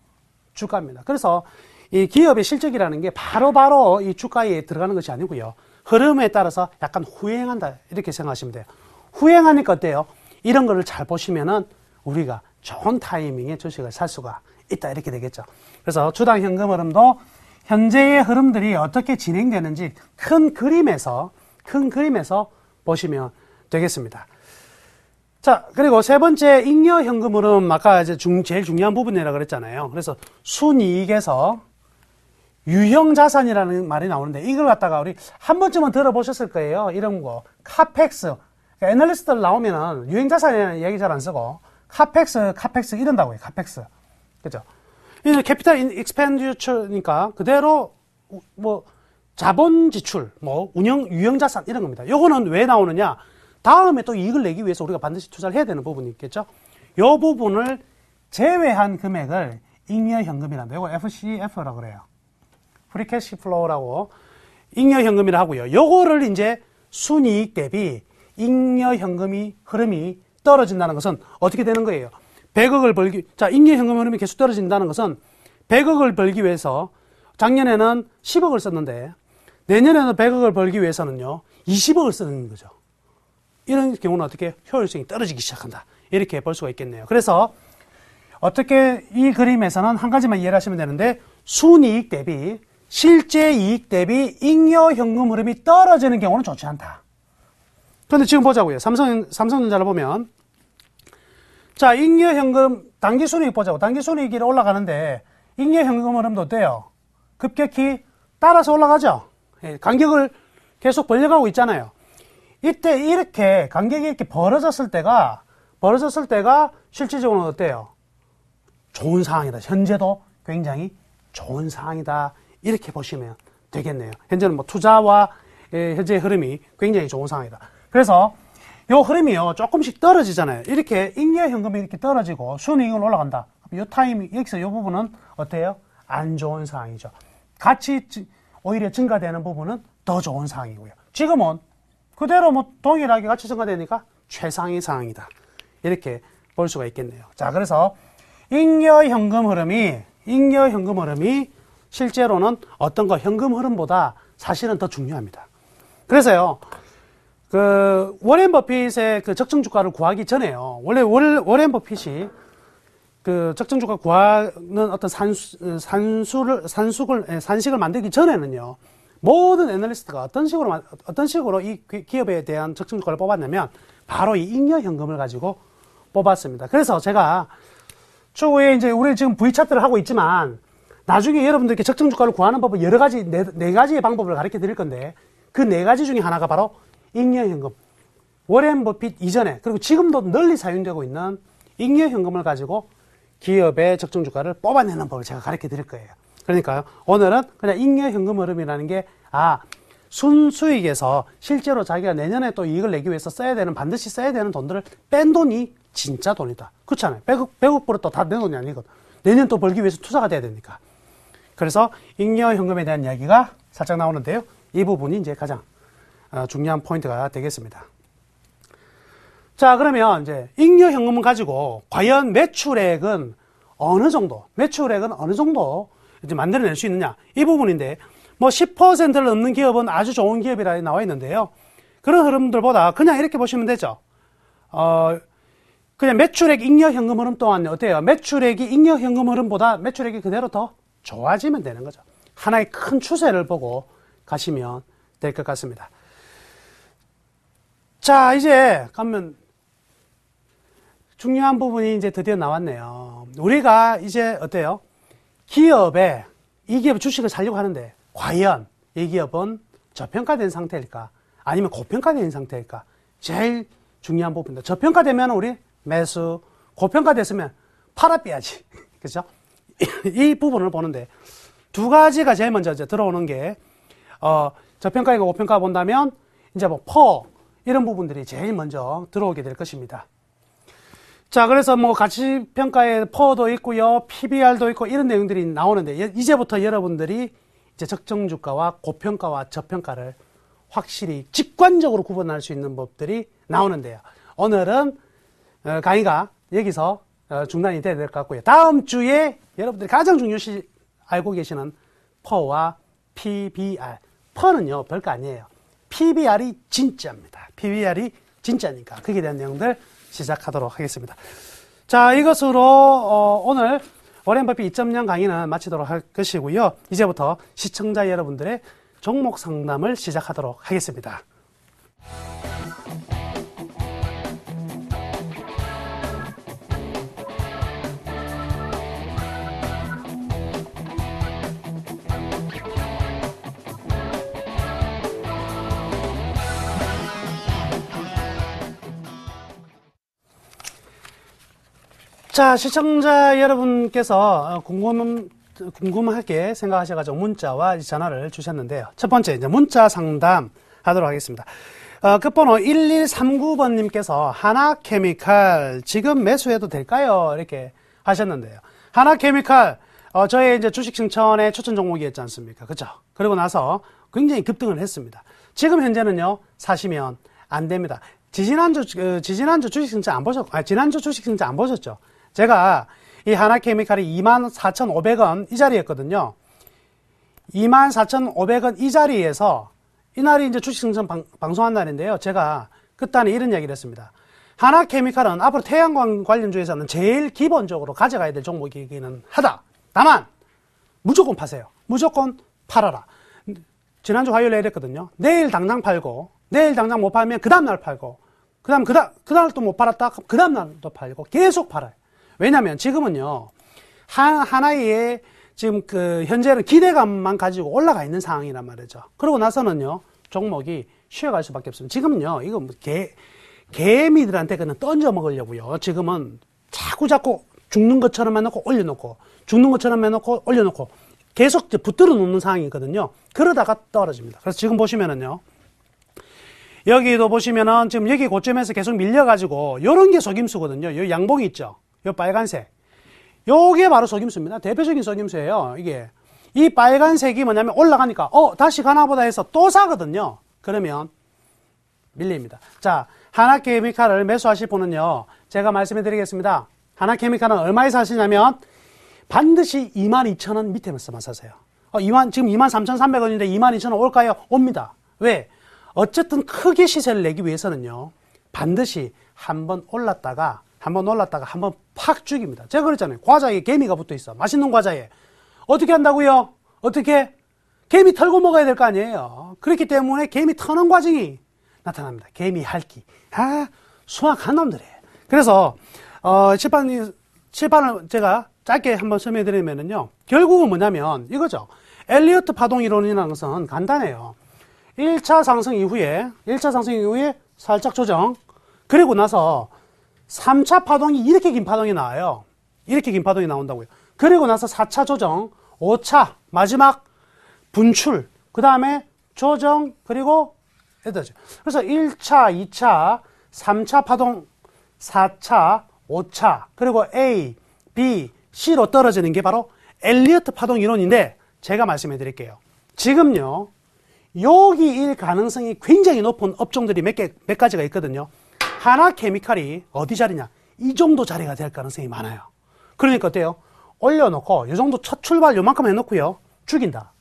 S1: 주가입니다. 그래서 이 기업의 실적이라는 게 바로바로 이 주가에 들어가는 것이 아니고요. 흐름에 따라서 약간 후행한다 이렇게 생각하시면 돼요. 후행하니까 어때요? 이런 거를 잘 보시면은 우리가 좋은 타이밍에 주식을 살 수가 있다 이렇게 되겠죠. 그래서 주당 현금 흐름도 현재의 흐름들이 어떻게 진행되는지 큰 그림에서 보시면 되겠습니다. 자, 그리고 세 번째 잉여 현금 흐름 아까 이제 제일 중요한 부분이라고 그랬잖아요. 그래서 순이익에서 유형 자산이라는 말이 나오는데 이걸 갖다가 우리 한 번쯤은 들어보셨을 거예요. 이런 거 카펙스. 그러니까 애널리스트들 나오면은 유형 자산이라는 얘기 잘 안 쓰고 카펙스 이런다고 해요. 카펙스. 그죠? 이 캐피탈 익스펜디처니까 그대로 뭐 자본 지출, 뭐 유형 자산 이런 겁니다. 요거는 왜 나오느냐? 다음에 또 이익을 내기 위해서 우리가 반드시 투자를 해야 되는 부분이 있겠죠? 요 부분을 제외한 금액을 잉여 현금이란다. 요거 FCF라고 그래요. 프리 캐시 플로우라고 잉여 현금이라 하고요. 요거를 이제 순이익 대비 잉여 현금이 흐름이 떨어진다는 것은 어떻게 되는 거예요? 100억을 벌기, 자, 잉여 현금 흐름이 계속 떨어진다는 것은 100억을 벌기 위해서 작년에는 10억을 썼는데 내년에는 100억을 벌기 위해서는요, 20억을 쓰는 거죠. 이런 경우는 어떻게 효율성이 떨어지기 시작한다. 이렇게 볼 수가 있겠네요. 그래서 어떻게 이 그림에서는 한 가지만 이해를 하시면 되는데 순이익 대비 실제 이익 대비 잉여 현금 흐름이 떨어지는 경우는 좋지 않다. 그런데 지금 보자고요. 삼성전자를 보면 자, 잉여 현금 단기 순이익 보자고. 단기 순이익이 올라가는데 잉여 현금 흐름도 어때요? 급격히 따라서 올라가죠. 예, 간격을 계속 벌려가고 있잖아요. 이때 이렇게 간격이 이렇게 벌어졌을 때가 실질적으로는 어때요? 좋은 상황이다. 현재도 굉장히 좋은 상황이다. 이렇게 보시면 되겠네요. 현재는 뭐 투자와 현재의 흐름이 굉장히 좋은 상황이다. 그래서 요 흐름이요 조금씩 떨어지잖아요. 이렇게 잉여 현금이 이렇게 떨어지고 순이익은 올라간다. 요 타이밍 여기서 요 부분은 어때요? 안 좋은 상황이죠. 같이 오히려 증가되는 부분은 더 좋은 상황이고요. 지금은 그대로 뭐 동일하게 같이 증가되니까 최상의 상황이다. 이렇게 볼 수가 있겠네요. 자, 그래서 잉여 현금 흐름이 실제로는 어떤 거 현금 흐름보다 사실은 더 중요합니다. 그래서요, 워렌 버핏의 적정 주가를 구하기 전에요. 원래 워렌 버핏이 적정 주가 구하는 어떤 산식을 만들기 전에는요, 모든 애널리스트가 어떤 식으로 이 기업에 대한 적정 주가를 뽑았냐면, 바로 이 잉여 현금을 가지고 뽑았습니다. 그래서 제가 추후에 이제 우리 지금 V 차트를 하고 있지만, 나중에 여러분들께 적정 주가를 구하는 법은 여러 가지, 네 가지의 방법을 가르쳐 드릴 건데, 그 네 가지 중에 하나가 바로 잉여 현금. 워렌 버핏 이전에, 그리고 지금도 널리 사용되고 있는 잉여 현금을 가지고 기업의 적정 주가를 뽑아내는 법을 제가 가르쳐 드릴 거예요. 그러니까요, 오늘은 그냥 잉여 현금 흐름이라는 게, 순수익에서 실제로 자기가 내년에 또 이익을 내기 위해서 반드시 써야 되는 돈들을 뺀 돈이 진짜 돈이다. 그렇잖아요. 100억 벌어 또 다 내 돈이 아니거든. 내년 또 벌기 위해서 투자가 돼야 되니까. 그래서 잉여 현금에 대한 이야기가 살짝 나오는데요. 이 부분이 이제 가장 중요한 포인트가 되겠습니다. 자, 그러면 이제 잉여 현금을 가지고 과연 매출액은 어느 정도 이제 만들어낼 수 있느냐, 이 부분인데, 뭐 10%를 넘는 기업은 아주 좋은 기업이라 나와 있는데요. 그런 흐름들보다 그냥 이렇게 보시면 되죠. 그냥 매출액 잉여 현금 흐름 또한 어때요? 매출액이 잉여 현금 흐름보다 매출액이 그대로 더 좋아지면 되는 거죠. 하나의 큰 추세를 보고 가시면 될 것 같습니다. 자, 이제 가면 중요한 부분이 이제 드디어 나왔네요. 우리가 이제 어때요? 이 기업 주식을 살려고 하는데 과연 이 기업은 저평가된 상태일까? 아니면 고평가된 상태일까? 제일 중요한 부분입니다. 저평가되면 우리 매수, 고평가됐으면 팔아 빼야지. 그죠? 이 부분을 보는데 두 가지가 제일 먼저 이제 들어오는 게, 저평가이고 고평가 본다면 이제 뭐 이런 부분들이 제일 먼저 들어오게 될 것입니다. 자, 그래서 뭐 가치평가에 퍼도 있고요, PBR도 있고 이런 내용들이 나오는데, 이제부터 여러분들이 이제 적정 주가와 고평가와 저평가를 확실히 직관적으로 구분할 수 있는 법들이 나오는데요. 오늘은 강의가 여기서 중단이 돼야 될 것 같고요. 다음 주에 여러분들이 가장 중요시 알고 계시는 퍼와 PBR. 퍼는요, 별거 아니에요. PBR이 진짜입니다. PBR이 진짜니까. 거기에 대한 내용들 시작하도록 하겠습니다. 자, 이것으로 오늘 워렌 버핏 2.0 강의는 마치도록 할 것이고요. 이제부터 시청자 여러분들의 종목 상담을 시작하도록 하겠습니다. 자, 시청자 여러분께서 궁금하게 생각하셔가지고 문자와 전화를 주셨는데요. 첫 번째, 이제 문자 상담 하도록 하겠습니다. 끝번호 1139번님께서 하나케미칼 지금 매수해도 될까요? 이렇게 하셨는데요. 하나케미칼, 저의 이제 주식 승천의 추천 종목이었지 않습니까? 그죠? 그리고 나서 굉장히 급등을 했습니다. 지금 현재는요, 사시면 안 됩니다. 지지난주 주식 승천 안 보셨고, 지난주 주식 승천 안 보셨죠? 제가 이 하나케미칼이 24,500원 이 자리였거든요. 24,500원 이 자리에서 이날이 이제 주식승천 방송한 날인데요. 제가 그때는 이런 얘기를 했습니다. 하나케미칼은 앞으로 태양광 관련주에서는 제일 기본적으로 가져가야 될 종목이기는 하다. 다만 무조건 파세요. 무조건 팔아라. 지난주 화요일에 이랬거든요. 내일 당장 팔고, 내일 당장 못 팔면 그 다음날 팔고, 그다음 또 못 팔았다? 그 다음날 또 팔고 계속 팔아요. 왜냐면 지금은요, 하나의 지금 현재는 기대감만 가지고 올라가 있는 상황이란 말이죠. 그러고 나서는요, 종목이 쉬어갈 수밖에 없습니다. 지금은요, 이거 개미들한테 그냥 던져 먹으려고요. 지금은 자꾸 죽는 것처럼 해놓고 올려놓고, 죽는 것처럼 해놓고 올려놓고, 계속 붙들어 놓는 상황이거든요. 그러다가 떨어집니다. 그래서 지금 보시면은요, 여기도 보시면은 지금 여기 고점에서 계속 밀려가지고, 요런 게 속임수거든요. 요 양봉이 있죠. 요 빨간색. 요게 바로 속임수입니다. 대표적인 속임수예요. 이게. 이 빨간색이 뭐냐면 올라가니까, 다시 가나보다 해서 또 사거든요. 그러면 밀립니다. 자, 하나케미칼을 매수하실 분은요, 제가 말씀해 드리겠습니다. 하나케미칼은 얼마에 사시냐면, 반드시 22,000원 밑에서만 사세요. 지금 23,300원인데 22,000원 올까요? 옵니다. 왜? 어쨌든 크게 시세를 내기 위해서는요, 반드시 한번 올랐다가 한번 팍 죽입니다. 제가 그랬잖아요. 과자에 개미가 붙어 있어. 맛있는 과자에. 어떻게 한다고요? 어떻게? 개미 털고 먹어야 될 거 아니에요. 그렇기 때문에 개미 터는 과정이 나타납니다. 개미 핥기. 수학한 놈들이에요. 그래서, 칠판을 제가 짧게 한번 설명해 드리면은요, 결국은 뭐냐면 이거죠. 엘리어트 파동 이론이라는 것은 간단해요. 1차 상승 이후에 살짝 조정. 그리고 나서 3차 파동이 이렇게 긴 파동이 나와요. 이렇게 긴 파동이 나온다고요. 그리고 나서 4차 조정, 5차 마지막 분출, 그 다음에 조정, 그리고 그래서 1차, 2차, 3차 파동, 4차, 5차, 그리고 A, B, C로 떨어지는 게 바로 엘리어트 파동 이론인데, 제가 말씀해 드릴게요. 지금요, 여기일 가능성이 굉장히 높은 업종들이 몇 가지가 있거든요. 하나케미칼이 어디 자리냐? 이 정도 자리가 될 가능성이 많아요. 그러니까 어때요? 올려놓고, 이 정도 첫 출발 요만큼 해놓고요. 죽인다.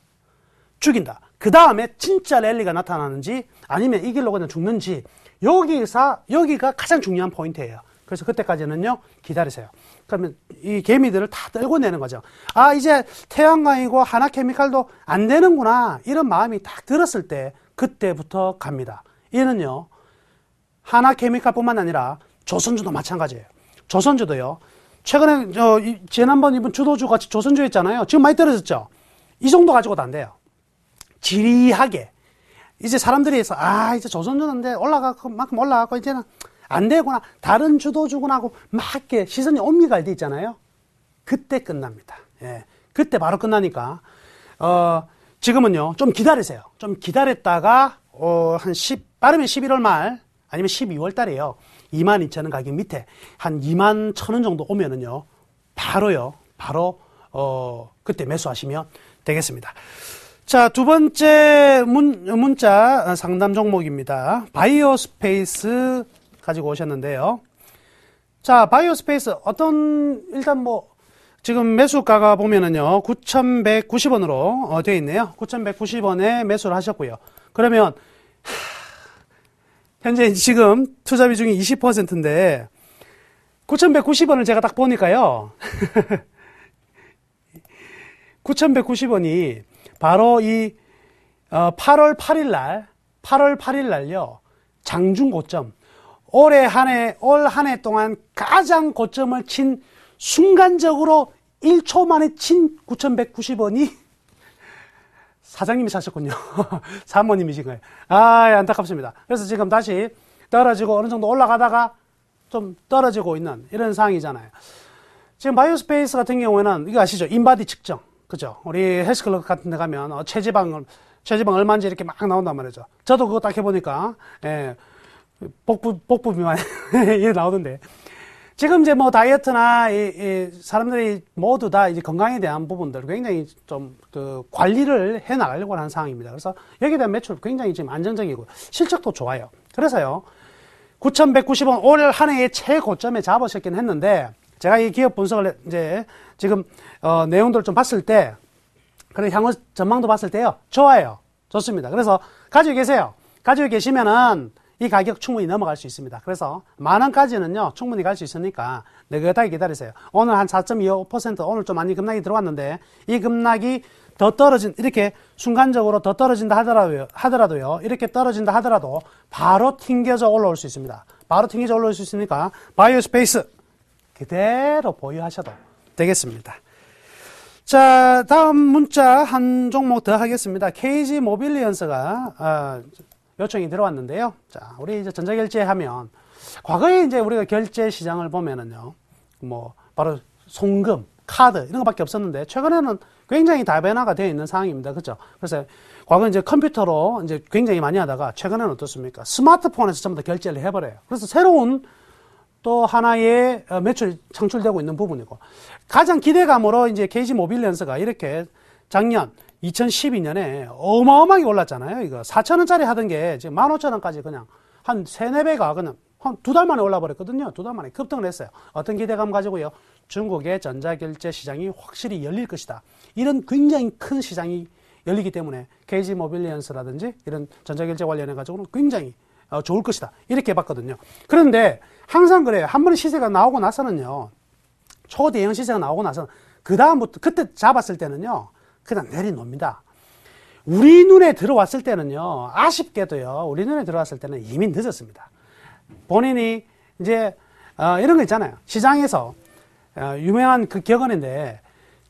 S1: 그 다음에 진짜 랠리가 나타나는지, 아니면 이 길로 그냥 죽는지, 여기가 가장 중요한 포인트예요. 그래서 그때까지는요, 기다리세요. 그러면 이 개미들을 다 떨고 내는 거죠. 이제 태양광이고 하나케미칼도 안 되는구나. 이런 마음이 딱 들었을 때, 그때부터 갑니다. 얘는요, 하나케미칼뿐만 아니라 조선주도 마찬가지예요. 조선주도요, 최근에 지난번 이번 주도주가 조선주 했잖아요. 지금 많이 떨어졌죠. 이 정도 가지고도 안 돼요. 지리하게 이제 사람들이 해서 이제 조선주인데 만큼 올라가고 이제는 안 되구나, 다른 주도주구나 하고 막 이렇게 시선이 옴니갈 돼 있잖아요. 그때 끝납니다. 예, 그때 바로 끝나니까 지금은요, 좀 기다리세요. 좀 기다렸다가 빠르면 11월 말 아니면 12월 달에요. 22,000원 가격 밑에 한 21,000원 정도 오면은요, 바로 그때 매수하시면 되겠습니다. 자, 두 번째 문자 상담 종목입니다. 바이오스페이스 가지고 오셨는데요. 자, 바이오스페이스 일단 지금 매수가가 보면은요, 9,190원으로 되어 있네요. 9,190원에 매수를 하셨고요. 그러면, 현재 지금 투자 비중이 20%인데, 9,190원을 제가 딱 보니까요, 9,190원이 바로 8월 8일 날요, 장중 고점, 올 한 해 동안 가장 고점을 친 순간적으로 1초 만에 친 9,190원이 사장님이 사셨군요. 사모님이신 거예요. 안타깝습니다. 그래서 지금 다시 떨어지고 어느 정도 올라가다가 좀 떨어지고 있는 이런 상황이잖아요. 지금 바이오스페이스 같은 경우에는 이거 아시죠? 인바디 측정. 그죠? 우리 헬스클럽 같은 데 가면 체지방 얼마인지 이렇게 막 나온단 말이죠. 저도 그거 딱 해보니까, 복부 비만, 이게 나오던데. 지금 이제 다이어트나, 사람들이 모두 다 이제 건강에 대한 부분들 굉장히 좀, 관리를 해 나가려고 하는 상황입니다. 그래서 여기에 대한 매출 굉장히 지금 안정적이고, 실적도 좋아요. 그래서요, 9,190원 올 한 해의 최고점에 잡으셨긴 했는데, 제가 이 기업 분석을 이제, 지금, 내용들을 좀 봤을 때, 그리고 향후 전망도 봤을 때요, 좋아요. 좋습니다. 그래서 가지고 계세요. 가지고 계시면은, 이 가격 충분히 넘어갈 수 있습니다. 그래서 만원까지는요 충분히 갈 수 있으니까 느긋하게 기다리세요. 오늘 한 4.25% 오늘 좀 많이 급락이 들어왔는데 이 급락이 더 이렇게 순간적으로 더 떨어진다 하더라도요 이렇게 떨어진다 하더라도 바로 튕겨져 올라올 수 있습니다. 바로 튕겨져 올라올 수 있으니까 바이오스페이스 그대로 보유하셔도 되겠습니다. 자, 다음 문자 한 종목 더 하겠습니다. KG 모빌리언스가 요청이 들어왔는데요. 자, 우리 이제 전자결제 하면, 과거에 이제 우리가 결제 시장을 보면은요, 바로 송금, 카드, 이런 것밖에 없었는데, 최근에는 굉장히 다변화가 되어 있는 상황입니다. 그죠? 그래서, 과거 이제 컴퓨터로 이제 굉장히 많이 하다가, 최근에는 어떻습니까? 스마트폰에서 전부 다 결제를 해버려요. 그래서 새로운 또 하나의 매출이 창출되고 있는 부분이고, 가장 기대감으로 이제 KG 모빌리언스가 이렇게 작년, 2012년에 어마어마하게 올랐잖아요. 이거 4,000원짜리 하던 게 지금 15,000원까지 그냥 한 3, 4배가 그냥 한 2달 만에 올라버렸거든요. 2달 만에 급등을 했어요. 어떤 기대감 가지고요? 중국의 전자결제 시장이 확실히 열릴 것이다. 이런 굉장히 큰 시장이 열리기 때문에 KG 모빌리언스라든지 이런 전자결제 관련해 가지고는 굉장히 좋을 것이다. 이렇게 봤거든요. 그런데 항상 그래요. 한 번 시세가 나오고 나서는요. 초대형 시세가 나오고 나서는 그다음부터 그때 잡았을 때는요. 그냥 내려놓습니다. 우리 눈에 들어왔을 때는요, 아쉽게도요, 우리 눈에 들어왔을 때는 이미 늦었습니다. 본인이 이제, 이런 거 있잖아요. 시장에서, 유명한 그 격언인데,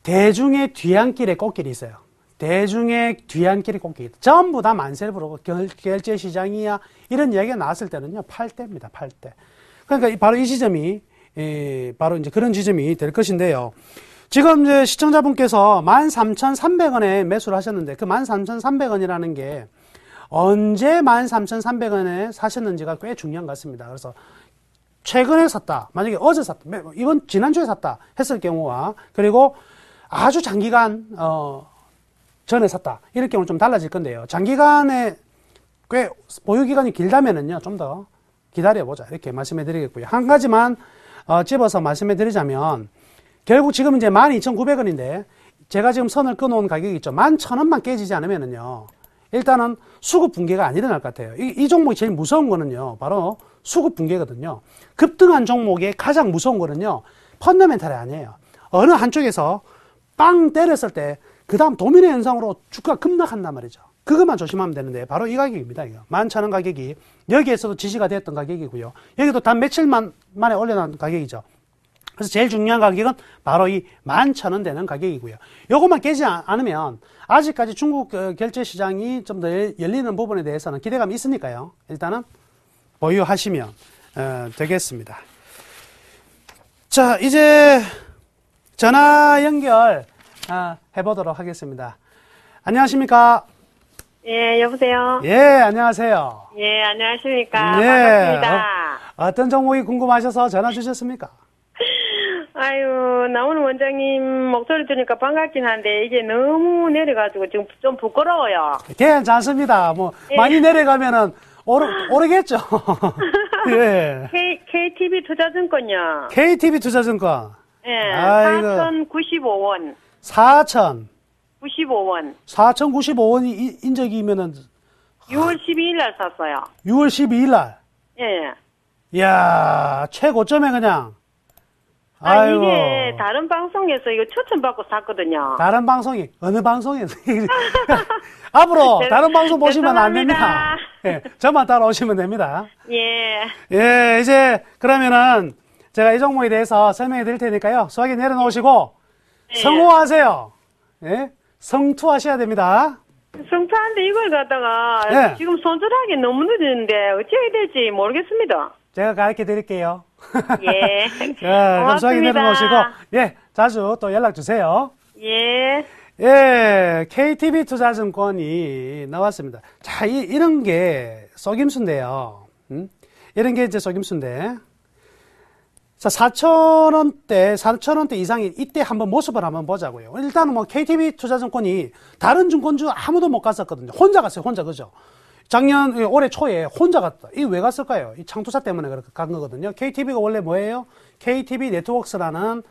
S1: 대중의 뒤안길에 꽃길이 있어요. 대중의 뒤안길에 꽃길이. 전부 다 만세를 부르고, 결제 시장이야. 이런 이야기가 나왔을 때는요, 팔 때입니다, 팔 때. 그러니까 바로 이 지점이, 바로 이제 그런 지점이 될 것인데요. 지금 이제 시청자분께서 13,300원에 매수를 하셨는데 그 13,300원이라는 게 언제 13,300원에 사셨는지가 꽤 중요한 것 같습니다. 그래서 최근에 샀다, 만약에 어제 샀다, 이번 지난주에 샀다 했을 경우와 그리고 아주 장기간 전에 샀다 이럴 경우는 좀 달라질 건데요. 장기간에 꽤 보유기간이 길다면은요 좀 더 기다려보자 이렇게 말씀해 드리겠고요. 한 가지만 집어서 말씀해 드리자면 결국 지금 이제 12,900원인데 제가 지금 선을 끊어온 가격이 있죠. 11,000원만 깨지지 않으면은요. 일단은 수급 붕괴가 안 일어날 것 같아요. 이 종목이 제일 무서운 거는요. 바로 수급 붕괴거든요. 급등한 종목의 가장 무서운 거는요. 펀더멘탈이 아니에요. 어느 한쪽에서 빵 때렸을 때 그 다음 도미노 현상으로 주가가 급락한단 말이죠. 그것만 조심하면 되는데 바로 이 가격입니다. 이거 11,000원 가격이 여기에서도 지지가 되었던 가격이고요. 여기도 단 며칠 만에 올려놓은 가격이죠. 그래서 제일 중요한 가격은 바로 이 11,000원 되는 가격이고요. 요것만 깨지 않으면 아직까지 중국 결제 시장이 좀 더 열리는 부분에 대해서는 기대감이 있으니까요. 일단은 보유하시면 되겠습니다. 자, 이제 전화 연결 해보도록 하겠습니다. 안녕하십니까?
S2: 예, 여보세요?
S1: 예, 안녕하세요.
S2: 예, 안녕하십니까?
S1: 네.
S2: 반갑습니다.
S1: 어떤 종목이 궁금하셔서 전화 주셨습니까?
S2: 아유, 나오는 원장님 목소리 들으니까 반갑긴 한데, 이게 너무 내려가지고 지금 좀 부끄러워요.
S1: 괜찮습니다. 뭐, 많이 내려가면은, 오르겠죠. 예.
S2: KTB 투자증권요.
S1: KTB 투자증권.
S2: 예,
S1: 아이고.
S2: 4,095원.
S1: 4,095원.
S2: 4,095원.
S1: 인적이면은
S2: 6월 12일 날 샀어요.
S1: 6월 12일 날.
S2: 예.
S1: 이야, 최고점에 그냥.
S2: 아이고. 이게 다른 방송에서 이거 추천받고 샀거든요.
S1: 다른 방송이, 어느 방송에서. 앞으로 다른 방송 보시면 안 됩니다. 예, 저만 따라오시면 됩니다.
S2: 예.
S1: 예, 이제, 그러면은, 제가 이 종목에 대해서 설명해 드릴 테니까요. 수학에 내려놓으시고,
S2: 예.
S1: 성호하세요. 예? 성투하셔야 됩니다.
S2: 성타한데 이걸 갖다가
S1: 예.
S2: 지금 손절하기 너무 늦었는데 어찌해야 될지 모르겠습니다.
S1: 제가 가르쳐 드릴게요.
S2: 예.
S1: 자, 그럼 수학에
S2: 고맙습니다.
S1: 내려놓으시고, 예, 자주 또 연락 주세요.
S2: 예.
S1: 예, KTB 투자증권이 나왔습니다. 자, 이런 게 속임수인데요. 이런 게 이제 속임수인데. 자, 4,000원대 이상이 이때 한번 모습을 한번 보자고요. 일단은 뭐 KTB 투자증권이 다른 증권주 아무도 못 갔었거든요. 혼자 갔어요, 혼자, 그죠? 올해 초에 혼자 갔다. 이 왜 갔을까요? 이 창투사 때문에 그렇게 간 거거든요. KTB가 원래 뭐예요? KTB 네트워크스라는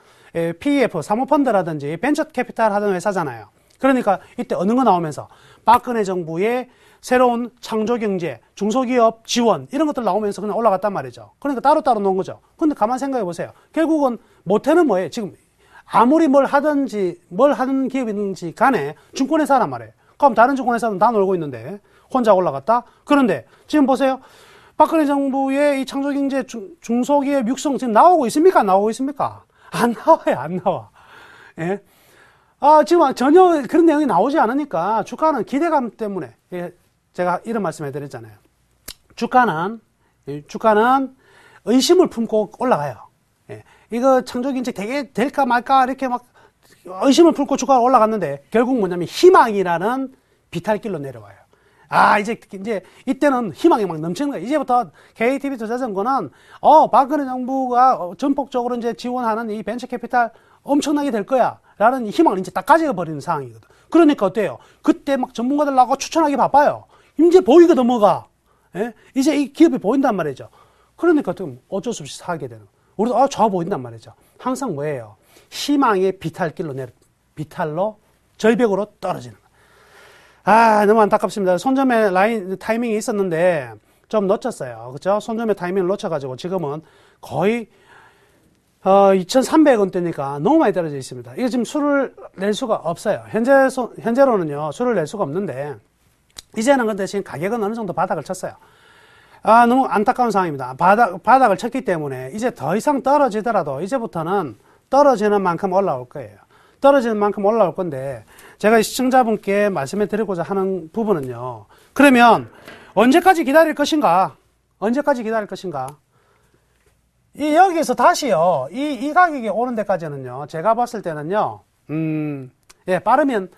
S1: PEF, 사모펀드라든지 벤처 캐피탈 하던 회사잖아요. 그러니까 이때 어느 거 나오면서 박근혜 정부의 새로운 창조경제, 중소기업 지원 이런 것들 나오면서 그냥 올라갔단 말이죠. 그러니까 따로따로 놓은 거죠. 근데 가만 생각해 보세요. 결국은 모태는 뭐예요? 지금 아무리 뭘 하는 기업이 있는지 간에 증권회사란 말이에요. 그럼 다른 증권회사는 다 놀고 있는데 혼자 올라갔다? 그런데 지금 보세요. 박근혜 정부의 이 창조경제 중소기업 육성 지금 나오고 있습니까? 안 나오고 있습니까? 안 나와요, 안 나와. 예. 지금 전혀 그런 내용이 나오지 않으니까 주가는 기대감 때문에, 예, 제가 이런 말씀 해드렸잖아요. 주가는 의심을 품고 올라가요. 예. 이거 창조경제 되게 될까 말까 이렇게 막 의심을 품고 주가가 올라갔는데 결국 뭐냐면 희망이라는 비탈길로 내려와요. 이제 이때는 희망이 막 넘치는 거예요. 이제부터 KTB 투자증권은, 박근혜 정부가 전폭적으로 이제 지원하는 이 벤처 캐피탈 엄청나게 될 거야. 라는 희망을 이제 딱 가져버리는 상황이거든. 그러니까 어때요? 그때 막 전문가들 나가고 추천하기 바빠요. 이제 보이거든, 뭐가. 예? 이제 이 기업이 보인단 말이죠. 그러니까 좀 어쩔 수 없이 사게 되는. 우리도, 좋아 보인단 말이죠. 항상 뭐예요? 희망의 비탈로, 절벽으로 떨어지는 거예요. 너무 안타깝습니다. 손점의 타이밍이 있었는데, 좀 놓쳤어요. 그죠? 손점의 타이밍을 놓쳐가지고 지금은 거의, 2,300원대니까 너무 많이 떨어져 있습니다. 이거 지금 수를 낼 수가 없어요. 현재로는요, 수를 낼 수가 없는데, 이제는 근데 지금 가격은 어느 정도 바닥을 쳤어요. 너무 안타까운 상황입니다. 바닥을 쳤기 때문에 이제 더 이상 떨어지더라도 이제부터는 떨어지는 만큼 올라올 거예요. 떨어지는 만큼 올라올 건데, 제가 시청자분께 말씀해 드리고자 하는 부분은요, 그러면 언제까지 기다릴 것인가? 여기에서 다시요, 이 가격이 오는 데까지는요, 제가 봤을 때는요, 빠르면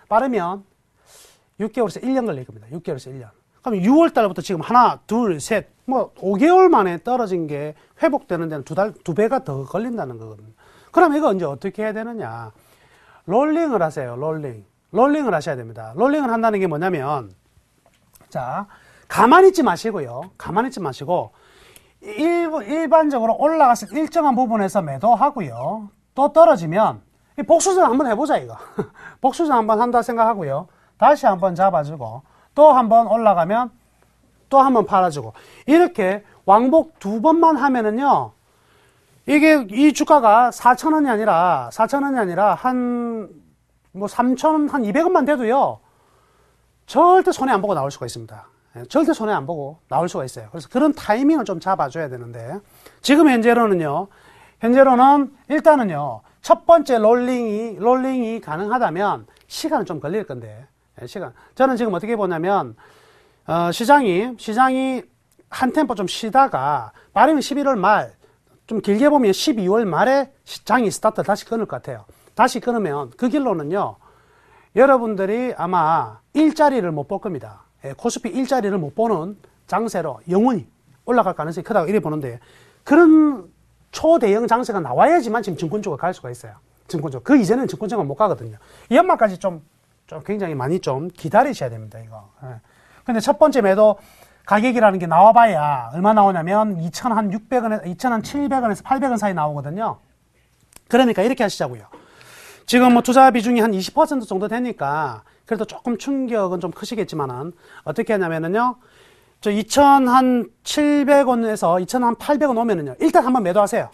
S1: 6개월에서 1년 걸릴 겁니다. 6개월에서 1년. 그럼 6월 달부터 지금 하나, 둘, 셋, 5개월 만에 떨어진 게 회복되는 데는 두 배가 더 걸린다는 거거든요. 그럼 이거 이제 어떻게 해야 되느냐? 롤링을 하세요, 롤링을 하셔야 됩니다. 롤링을 한다는 게 뭐냐면, 자, 가만히 있지 마시고, 일반적으로 올라갔을 때 일정한 부분에서 매도하고요. 또 떨어지면 복수전 한번 해보자 이거. 복수전 한번 한다 생각하고요. 다시 한번 잡아주고 또 한번 올라가면 또 한번 팔아주고 이렇게 왕복 2번만 하면은요. 이게 이 주가가 4,000원이 아니라 한 3,000원, 한 200원만 돼도요. 절대 손해 안 보고 나올 수가 있습니다. 절대 손해 안 보고 나올 수가 있어요. 그래서 그런 타이밍을 좀 잡아줘야 되는데, 지금 현재로는 일단은요, 첫 번째 롤링이 가능하다면 시간은 좀 걸릴 건데, 저는 지금 어떻게 보냐면, 시장이 한 템포 좀 쉬다가, 빠르면 11월 말, 좀 길게 보면 12월 말에 장이 스타트 다시 끊을 것 같아요. 다시 끊으면 그 길로는요, 여러분들이 아마 일자리를 못 볼 겁니다. 코스피 일자리를 못 보는 장세로 영원히 올라갈 가능성이 크다고 이래 보는데, 그런 초대형 장세가 나와야지만 지금 증권 쪽으로 갈 수가 있어요. 증권 쪽. 그 이전에는 증권 쪽은 못 가거든요. 이 연말까지 좀 굉장히 많이 좀 기다리셔야 됩니다, 이거. 예. 근데 첫 번째 매도 가격이라는 게 나와봐야 얼마 나오냐면 2,600원에서 2,700원에서 800원 사이 나오거든요. 그러니까 이렇게 하시자고요. 지금 뭐 투자 비중이 한 20% 정도 되니까 그래도 조금 충격은 좀 크시겠지만은 어떻게 하냐면은요. 저 2,700원에서 2,800원 오면은요. 일단 한번 매도하세요.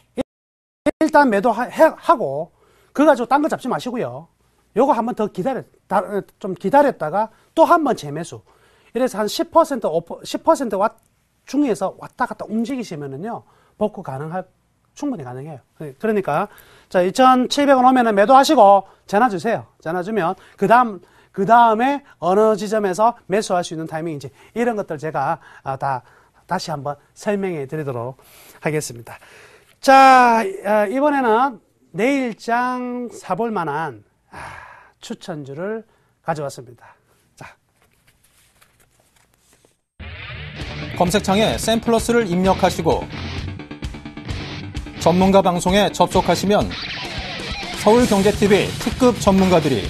S1: 일단 매도하고 그거 가지고 딴 거 잡지 마시고요. 요거 한번 더 좀 기다렸다가 또 한 번 재매수. 이래서 한 10% 중에서 왔다 갔다 움직이시면은요. 복구 충분히 가능해요. 그러니까, 자, 2,700원 오면은 매도하시고, 전화 주세요. 전화 주면, 그 다음에 어느 지점에서 매수할 수 있는 타이밍인지, 이런 것들 제가 다시 한번 설명해 드리도록 하겠습니다. 자, 이번에는 내일장 사볼 만한 추천주를 가져왔습니다. 자.
S3: 검색창에 샘플러스를 입력하시고 전문가 방송에 접속하시면 서울경제TV 특급 전문가들이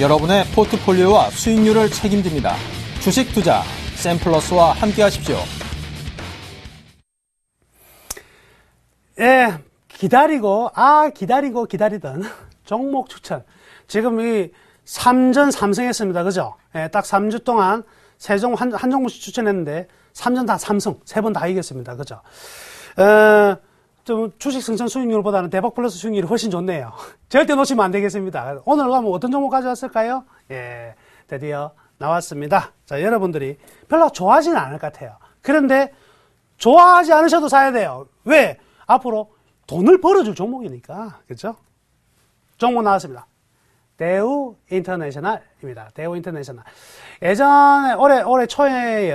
S3: 여러분의 포트폴리오와 수익률을 책임집니다. 주식 투자 샘플러스와 함께 하십시오.
S1: 예, 기다리던 종목 추천. 지금 이 3전 3승했습니다. 그죠? 예, 딱 3주 동안 한 종목씩 추천했는데 3전 다 3승, 3번 다 이겼습니다. 그죠? 좀 주식 승천 수익률보다는 대박 플러스 수익률이 훨씬 좋네요. 절대 놓치면 안 되겠습니다. 오늘 가면 어떤 종목 가져왔을까요? 예, 드디어 나왔습니다. 자, 여러분들이 별로 좋아하지는 않을 것 같아요. 그런데 좋아하지 않으셔도 사야 돼요. 왜? 앞으로 돈을 벌어줄 종목이니까. 그죠? 종목 나왔습니다. 대우 인터내셔널입니다. 대우 인터내셔널. 예전에 올해 초에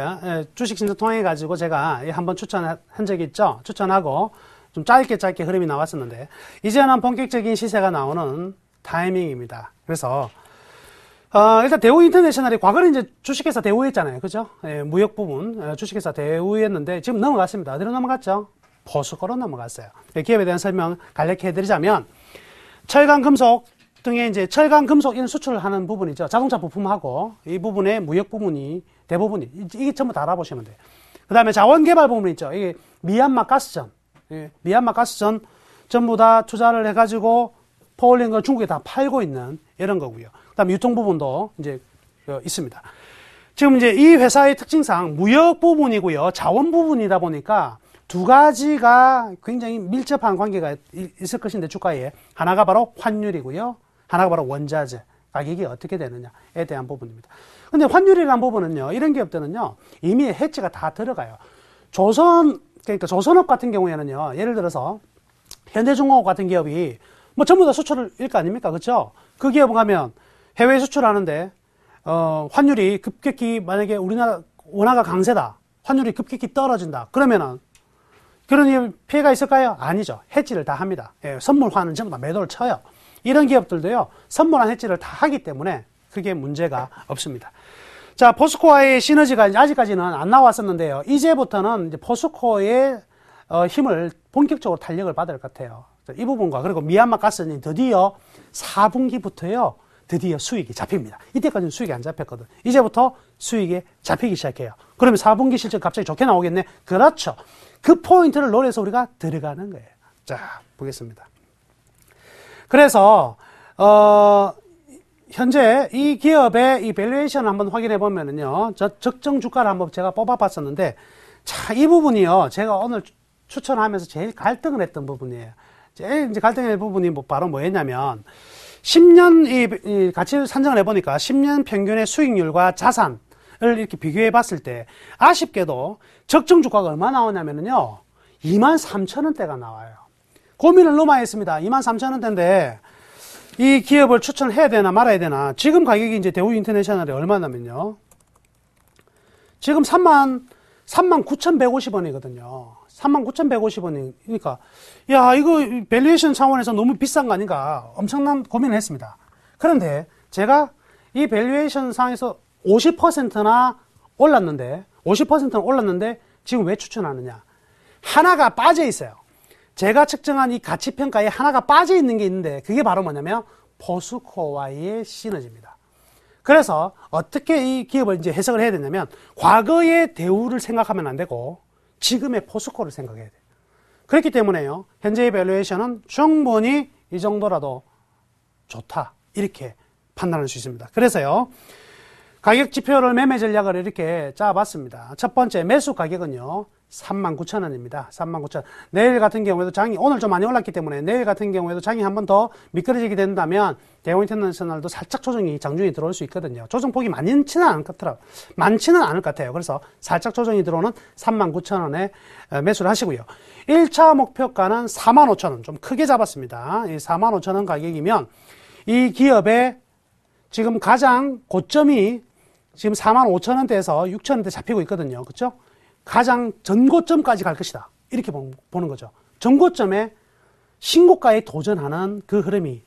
S1: 주식 신청 통해 가지고 제가 한번 추천한 적이 있죠. 추천하고 좀 짧게 흐름이 나왔었는데 이제는 본격적인 시세가 나오는 타이밍입니다. 그래서 일단 대우 인터내셔널이 과거는 이제 주식회사 대우였잖아요. 그죠? 예, 무역 부분 주식회사 대우였는데 지금 넘어갔습니다. 어디로 넘어갔죠? 포스코로 넘어갔어요. 기업에 대한 설명 간략히 해드리자면 철강 금속 등의 이제 철강 금속 이런 수출을 하는 부분이죠. 자동차 부품하고 이 부분의 무역 부분이 대부분이 이게 전부 다 알아보시면 돼요. 그 다음에 자원 개발 부분 있죠. 이게 미얀마 가스전, 미얀마 가스전 전부 다 투자를 해가지고 퍼올린 걸 중국에 다 팔고 있는 이런 거고요. 그 다음에 유통 부분도 이제 있습니다. 지금 이제 이 회사의 특징상 무역 부분이고요, 자원 부분이다 보니까 두 가지가 굉장히 밀접한 관계가 있을 것인데 주가에 하나가 바로 환율이고요. 하나가 바로 원자재 가격이 어떻게 되느냐에 대한 부분입니다. 근데 환율이라는 부분은요, 이런 기업들은요, 이미 해지가 다 들어가요. 그러니까 조선업 같은 경우에는요, 예를 들어서 현대중공업 같은 기업이 뭐 전부 다 수출을 일 거 아닙니까? 그렇죠? 그 기업은 가면 해외 수출하는데 환율이 급격히 만약에 우리나라 원화가 강세다. 환율이 급격히 떨어진다. 그러면은 그런 피해가 있을까요? 아니죠. 해지를 다 합니다. 예, 선물화는 전부 다 매도를 쳐요. 이런 기업들도요, 선물한 해지를 다 하기 때문에 크게 문제가 없습니다. 자, 포스코와의 시너지가 아직까지는 안 나왔었는데요. 이제부터는 이제 포스코의 힘을 본격적으로 탄력을 받을 것 같아요. 이 부분과 그리고 미얀마 가스는 드디어 4분기부터요, 드디어 수익이 잡힙니다. 이때까지는 수익이 안 잡혔거든. 이제부터 수익이 잡히기 시작해요. 그러면 4분기 실적 갑자기 좋게 나오겠네? 그렇죠. 그 포인트를 노려서 우리가 들어가는 거예요. 자, 보겠습니다. 그래서 현재 이 기업의 이 밸류에이션을 한번 확인해 보면은요, 적정 주가를 한번 제가 뽑아봤었는데, 자, 이 부분이요, 제가 오늘 추천하면서 제일 갈등을 했던 부분이에요. 제일 이제 갈등의 부분이 바로 뭐였냐면, 10년 이 가치를 산정을 해보니까 10년 평균의 수익률과 자산을 이렇게 비교해 봤을 때 아쉽게도 적정 주가가 얼마 나오냐면요, 23,000원대가 나와요. 고민을 너무 많이 했습니다. 23,000원대인데 이 기업을 추천해야 되나 말아야 되나. 지금 가격이 이제 대우 인터내셔널이 얼마냐면요, 지금 39,150원이거든요. 39,150원이니까, 야, 이거 밸류에이션 차원에서 너무 비싼 거 아닌가 엄청난 고민을 했습니다. 그런데 제가 이 밸류에이션 상에서 50%나 올랐는데 지금 왜 추천하느냐? 하나가 빠져 있어요. 제가 측정한 이 가치평가에 하나가 빠져 있는 게 있는데 그게 바로 뭐냐면 포스코와의 시너지입니다. 그래서 어떻게 이 기업을 이제 해석을 해야 되냐면 과거의 대우를 생각하면 안 되고 지금의 포스코를 생각해야 돼요. 그렇기 때문에요. 현재의 밸류에이션은 충분히 이 정도라도 좋다. 이렇게 판단할 수 있습니다. 그래서요. 가격 지표를 매매 전략을 이렇게 짜봤습니다. 첫 번째 매수 가격은요. 39,000원입니다. 39,000원. 내일 같은 경우에도 장이 오늘 좀 많이 올랐기 때문에 내일 같은 경우에도 장이 한 번 더 미끄러지게 된다면 대우 인터내셔널도 살짝 조정이 장중에 들어올 수 있거든요. 조정폭이 많지는 않을 것 같더라고요. 많지는 않을 것 같아요. 그래서 살짝 조정이 들어오는 39,000원에 매수를 하시고요. 1차 목표가는 45,000원. 좀 크게 잡았습니다. 이 45,000원 가격이면 이 기업의 지금 가장 고점이 지금 45,000원대에서 6,000원대 잡히고 있거든요. 그렇죠? 가장 전고점까지 갈 것이다. 이렇게 보는 거죠. 전고점에 신고가에 도전하는 그 흐름이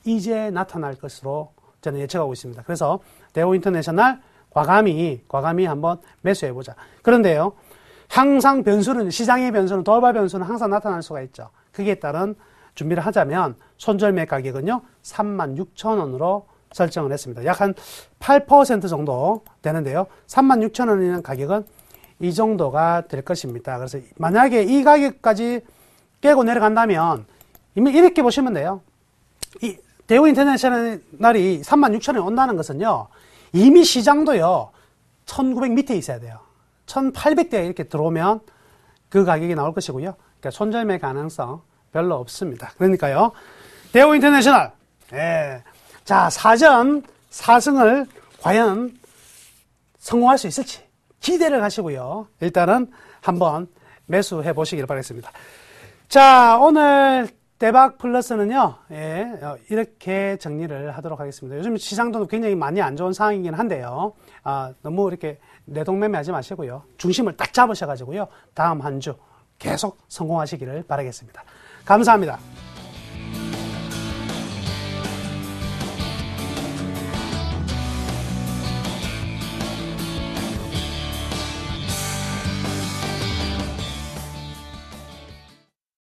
S1: 이제 나타날 것으로 저는 예측하고 있습니다. 그래서 대우 인터내셔널 과감히 한번 매수해보자. 그런데요. 항상 변수는, 시장의 변수는, 돌발 변수는 항상 나타날 수가 있죠. 거기에 따른 준비를 하자면 손절매 가격은요. 36,000원으로 설정을 했습니다. 약 한 8% 정도 되는데요. 36,000원이라는 가격은 이 정도가 될 것입니다. 그래서 만약에 이 가격까지 깨고 내려간다면 이렇게 보시면 돼요. 이 대우 인터내셔널이 36,000원에 온다는 것은요. 이미 시장도요. 1900 밑에 있어야 돼요. 1800대에 이렇게 들어오면 그 가격이 나올 것이고요. 그러니까 손절매 가능성 별로 없습니다. 그러니까요. 대우 인터내셔널. 자, 사전 4승을 과연 성공할 수 있을지 기대를 하시고요. 일단은 한번 매수해 보시길 바라겠습니다. 자, 오늘 대박 플러스는요, 이렇게 정리를 하도록 하겠습니다. 요즘 시장도 굉장히 많이 안 좋은 상황이긴 한데요. 너무 이렇게 내동매매 하지 마시고요. 중심을 딱 잡으셔가지고요. 다음 한 주 계속 성공하시기를 바라겠습니다. 감사합니다.